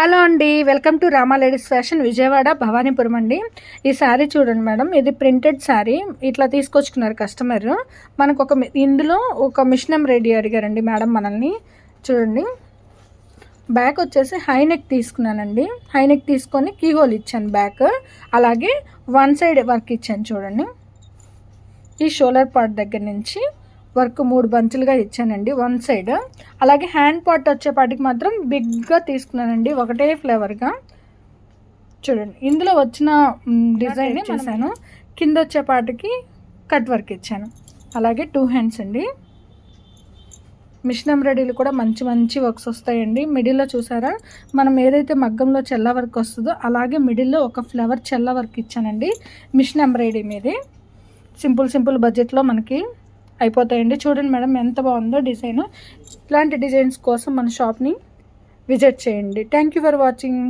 Hello అండి, welcome to Rama ladies fashion Vijayawada Bhavanipuram అండి. ఈ శారీ చూడండి మేడం, ఇది ప్రింటెడ్ శారీ. ఇట్లా తీసుకొచ్చుకున్నారు కస్టమర్. మనకు ఇందులో ఒక మిషన్ ఎంబ్రాయిడరీ అడిగారండి మేడం మనల్ని. చూడండి, బ్యాక్ వచ్చేసి హై నెక్ తీసుకున్నానండి. హై నెక్ తీసుకొని కీ హోల్ ఇచ్చాను బ్యాక్. అలాగే వన్ సైడ్ వర్క్ ఇచ్చాను చూడండి. ఈ షోల్డర్ పార్ట్ దగ్గర నుంచి వర్క్ 3 బంచులుగా ఇచ్చానండి వన్ సైడ్. అలాగే హ్యాండ్ పార్ట్ వచ్చేపాటికి మాత్రం బిగ్గా తీసుకున్నానండి, ఒకటే ఫ్లేవర్గా. చూడండి, ఇందులో వచ్చిన డిజైన్ చేశాను. కింద వచ్చేపాటికి కట్ వర్క్ ఇచ్చాను. అలాగే 2 హ్యాండ్స్ అండి. మిషన్ ఎంబ్రాయిడరీలు కూడా మంచి మంచి వర్క్స్ వస్తాయండి. మిడిల్లో చూసారా, మనం ఏదైతే మగ్గంలో చెల్ల వర్క్ వస్తుందో అలాగే మిడిల్లో ఒక ఫ్లవర్ చెల్ల వర్క్ ఇచ్చానండి. మిషన్ ఎంబ్రాయిడరీ మీదే సింపుల్ బడ్జెట్లో మనకి అయిపోతాయండి. చూడండి మేడం ఎంత బాగుందో డిజైన్. ఇట్లాంటి డిజైన్స్ కోసం మన షాప్ని విజిట్ చేయండి. Thank you for watching.